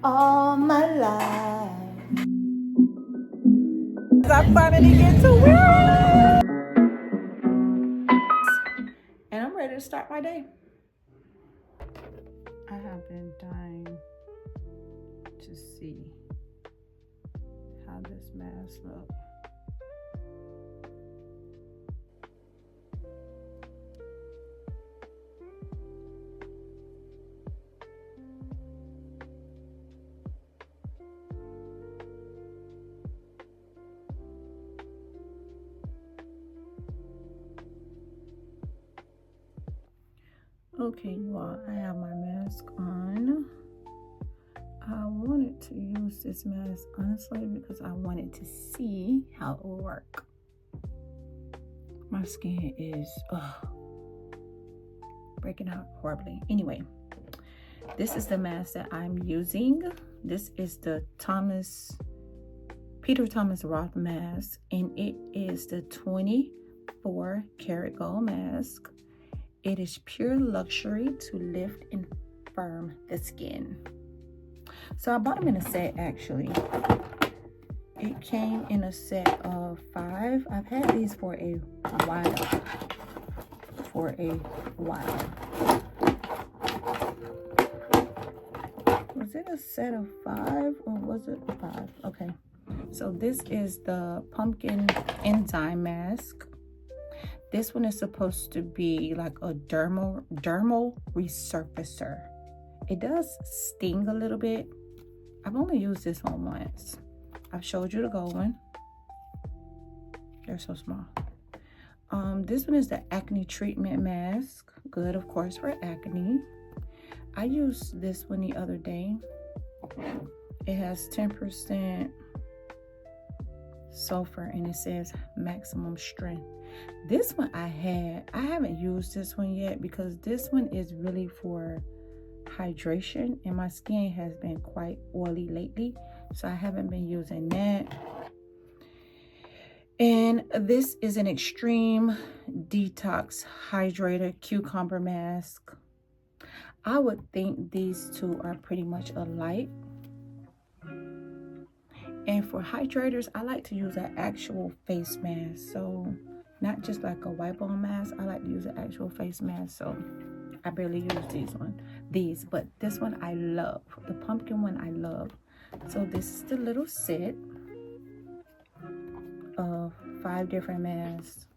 all my life. I finally get to wear it. And I'm ready to start my day. I have been dying to see how this mask looks. Okay, you all, I have my mask on. I wanted to use this mask honestly because I wanted to see how it will work. My skin is breaking out horribly. Anyway, this is the mask that I'm using. This is the Peter Thomas Roth mask, and it is the 24 karat gold mask. It is pure luxury to lift and firm the skin. So I bought them in a set actually. It came in a set of 5. I've had these for a while. Was it a set of 5 or was it 5? Okay. So this is the pumpkin enzyme mask. This one is supposed to be like a dermal resurfacer. It does sting a little bit. I've only used this one once. I've showed you the gold one. They're so small. This one is the acne treatment mask. Good, of course, for acne. I used this one the other day. It has 10% sulfur and it says maximum strength. This one I haven't used this one yet because this one is really for hydration and my skin has been quite oily lately, so I haven't been using that. And this is an extreme detox hydrator cucumber mask. I would think these two are pretty much alike. And for hydrators, I like to use an actual face mask. So not just like a wipe on mask. I like to use an actual face mask. So I barely use these, but this one I love. The pumpkin one I love. So this is the little set of 5 different masks.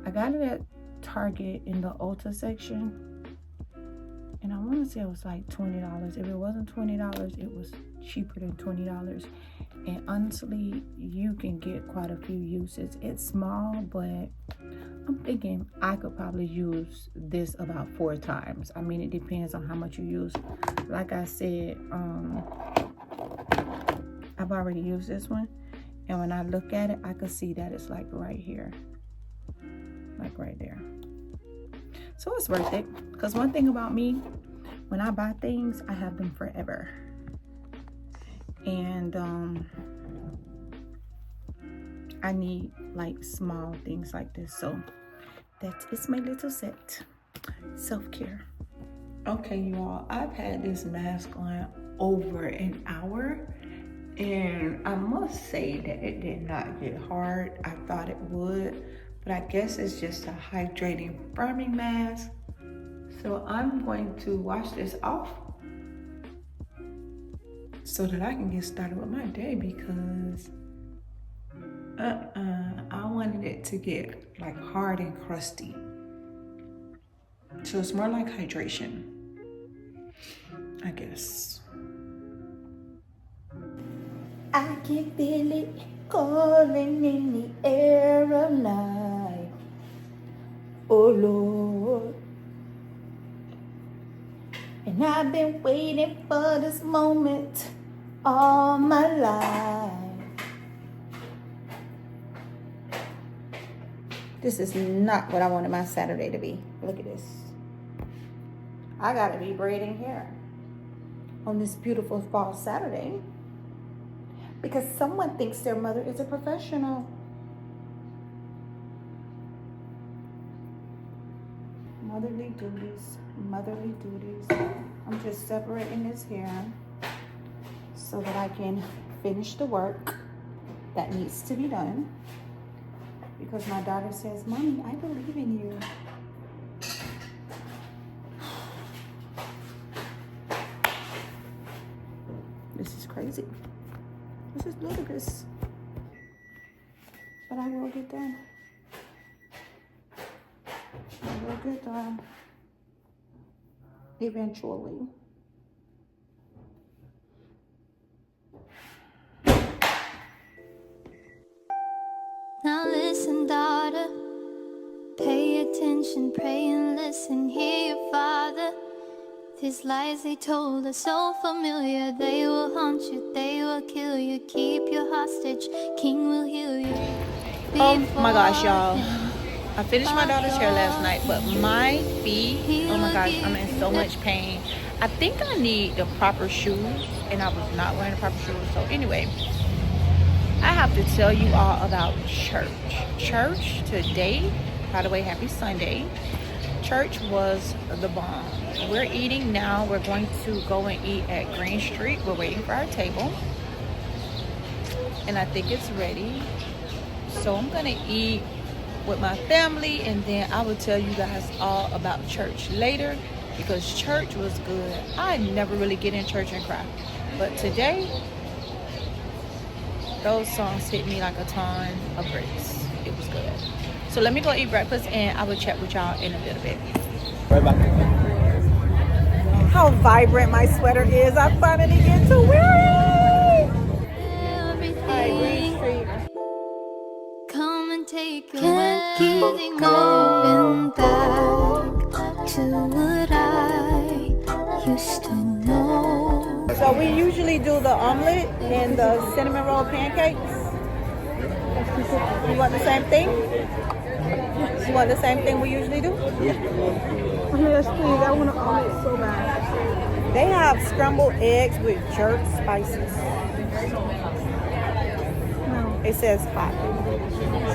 I got it at Target in the Ulta section. And I want to say it was like $20. If it wasn't $20, it was cheaper than $20. And honestly, you can get quite a few uses. It's small, but I'm thinking I could probably use this about 4 times. I mean, it depends on how much you use. Like I said, I've already used this one. And when I look at it, I could see that it's like right here. Like right there. So it's worth it. Because one thing about me, when I buy things, I have them forever. And I need like small things like this. So that is my little set. Self-care. Okay, you all, I've had this mask on over an hour. And I must say that it did not get hard. I thought it would. But I guess it's just a hydrating firming mask. So I'm going to wash this off so that I can get started with my day because I wanted it to get like hard and crusty. So it's more like hydration, I guess. I can feel it calling in the air of night. Oh Lord. And I've been waiting for this moment all my life. This is not what I wanted my Saturday to be. Look at this. I gotta be braiding hair on this beautiful fall Saturday because someone thinks their mother is a professional. Motherly duties. I'm just separating this hair so that I can finish the work that needs to be done. Because my daughter says, Mommy, I believe in you. This is crazy. This is ludicrous. But I will get done. I will get done. Eventually. Now listen, daughter, pay attention, pray and listen, hear your father. These lies they told are so familiar, they will haunt you, they will kill you, keep you hostage, king will heal you. Oh my gosh, y'all. I finished my daughter's hair last night, but my feet, oh my gosh, I'm in so much pain. I think I need the proper shoes, and I was not wearing the proper shoes. So anyway, I have to tell you all about church. Church today, by the way, happy Sunday. Church was the bomb. We're eating now. We're going to go and eat at Greenstreet. We're waiting for our table. And I think it's ready. So I'm going to eat with my family, and then I will tell you guys all about church later, because church was good. I never really get in church and cry. But today, those songs hit me like a ton of bricks. It was good. So let me go eat breakfast, and I will chat with y'all in a little bit. Right back. How vibrant my sweater is. I finally get to wear it. Hi, Greenstreet. Come and take everything going back to what I used to know. So we usually do the omelet and the cinnamon roll pancakes. You want the same thing? You want the same thing we usually do? Yes, please. I want an omelet so bad. They have scrambled eggs with jerk spices. No. It says hot.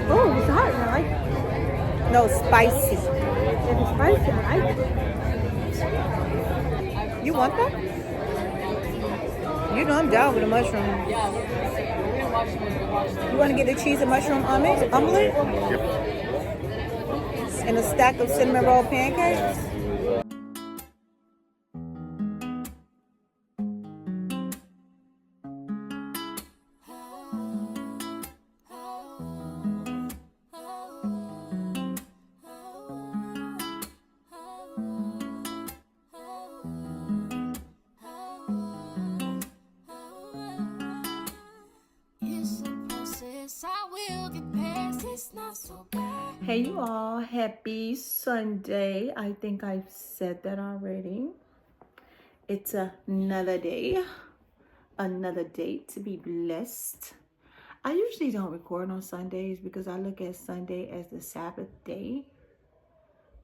Oh, it's hot. I like it. No, spicy. If it's spicy, I like it. You want that? You know I'm down with the mushroom. You want to get the cheese and mushroom omelet? Yep. And a stack of cinnamon roll pancakes? Hey you all, happy Sunday. I think I've said that already. It's another day, another date to be blessed. I usually don't record on Sundays because I look at Sunday as the Sabbath day.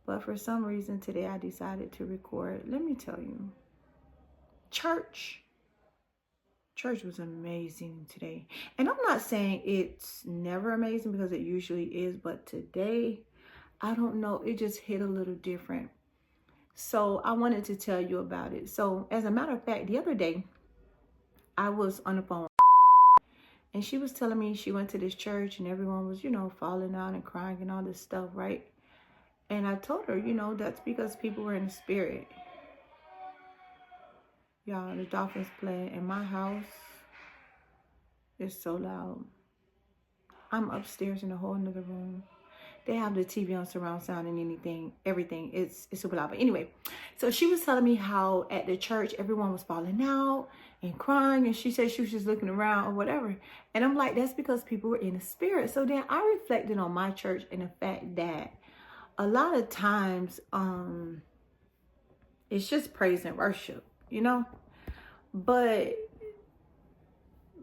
But for some reason today I decided to record. Let me tell you, church was amazing today. And I'm not saying it's never amazing, because it usually is, but today, I don't know, it just hit a little different. So I wanted to tell you about it. So as a matter of fact, the other day, I was on the phone and she was telling me she went to this church and everyone was, falling out and crying and all this stuff, right? And I told her, that's because people were in the spirit. Y'all, the Dolphins play in my house. It's so loud. I'm upstairs in a whole nother room. They have the TV on surround sound and everything. It's super loud. But anyway, so she was telling me how at the church, everyone was falling out and crying. And she said she was just looking around or whatever. And I'm like, that's because people were in the spirit. So then I reflected on my church and the fact that a lot of times, it's just praise and worship, but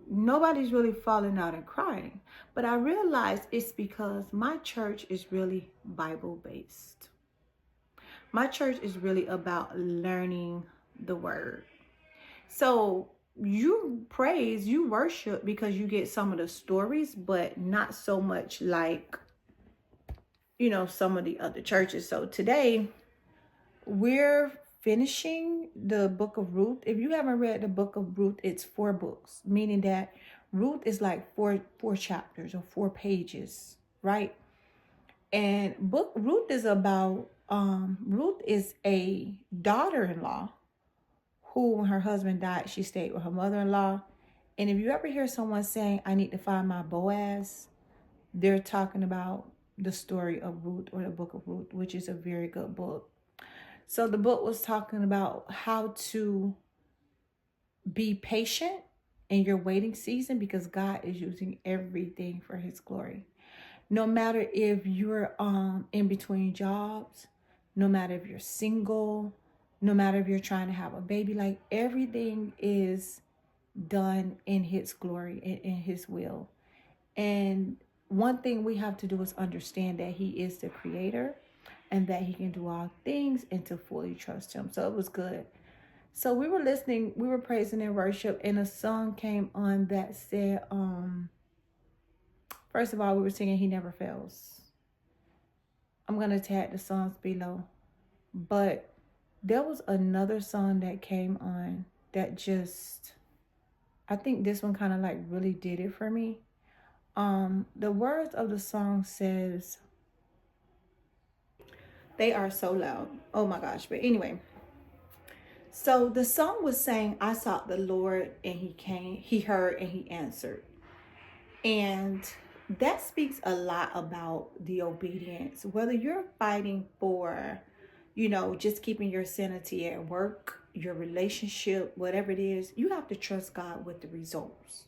nobody's really falling out and crying. But I realized it's because my church is really Bible based. My church is really about learning the word. So you praise, you worship because you get some of the stories, but not so much like, some of the other churches. So today we're finishing the book of Ruth. If you haven't read the book of Ruth, it's 4 books, meaning that Ruth is like four chapters or 4 pages, right? And book Ruth is about Ruth is a daughter-in-law who, when her husband died, she stayed with her mother-in-law. And if you ever hear someone saying, I need to find my Boaz, they're talking about the story of Ruth or the book of Ruth, which is a very good book. So the book was talking about how to be patient in your waiting season, because God is using everything for his glory. No matter if you're in between jobs, no matter if you're single, no matter if you're trying to have a baby, like everything is done in his glory and in his will. And one thing we have to do is understand that he is the creator and that he can do all things, and to fully trust him. So it was good. So we were listening, we were praising and worship, and a song came on that said, first of all, we were singing He Never Fails. I'm going to tag the songs below. But there was another song that came on that just, I think this one kind of like really did it for me. The words of the song says, they are so loud. Oh my gosh. But anyway, so the song was saying, I sought the Lord and he came, he heard and he answered. And that speaks a lot about the obedience. Whether you're fighting for, you know, just keeping your sanity at work, your relationship, whatever it is, you have to trust God with the results.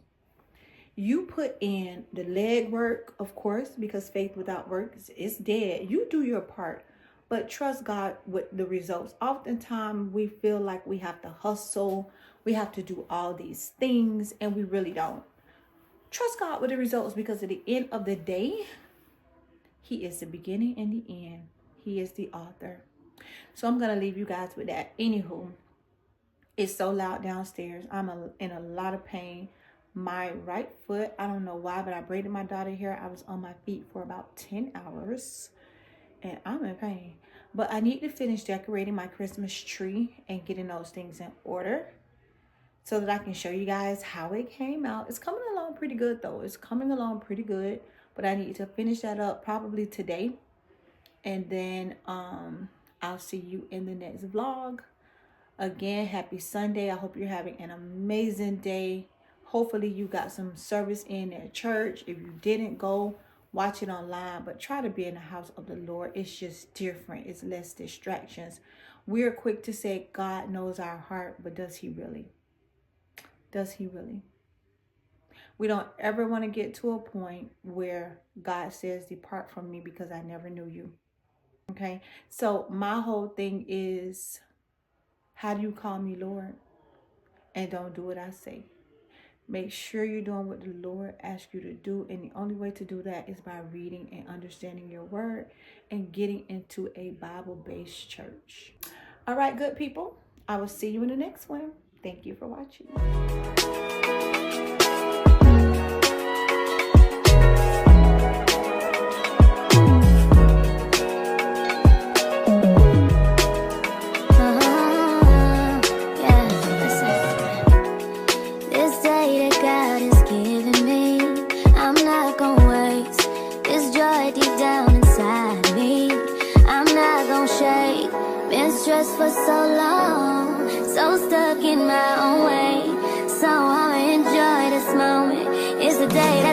You put in the leg work, of course, because faith without work is dead. You do your part, but trust God with the results. Oftentimes we feel like we have to hustle, we have to do all these things, and we really don't. Trust God with the results, because at the end of the day, he is the beginning and the end. He is the author. So I'm going to leave you guys with that. Anywho, it's so loud downstairs. I'm in a lot of pain. My right foot, I don't know why, but I braided my daughter hair. I was on my feet for about 10 hours. And I'm in pain. But I need to finish decorating my Christmas tree and getting those things in order, so that I can show you guys how it came out. It's coming along pretty good though. It's coming along pretty good. But I need to finish that up probably today. And then I'll see you in the next vlog. Again, happy Sunday. I hope you're having an amazing day. Hopefully you got some service in at church. If you didn't go, watch it online. But try to be in the house of the Lord. It's just different. It's less distractions. We're quick to say God knows our heart, but does he really? Does he really? We don't ever want to get to a point where God says, depart from me because I never knew you. Okay. So my whole thing is, how do you call me Lord? And don't do what I say. Make sure you're doing what the Lord asks you to do. And the only way to do that is by reading and understanding your word and getting into a Bible-based church. All right, good people. I will see you in the next one. Thank you for watching. Stressed for so long, so stuck in my own way. So I'ma enjoy this moment. It's the day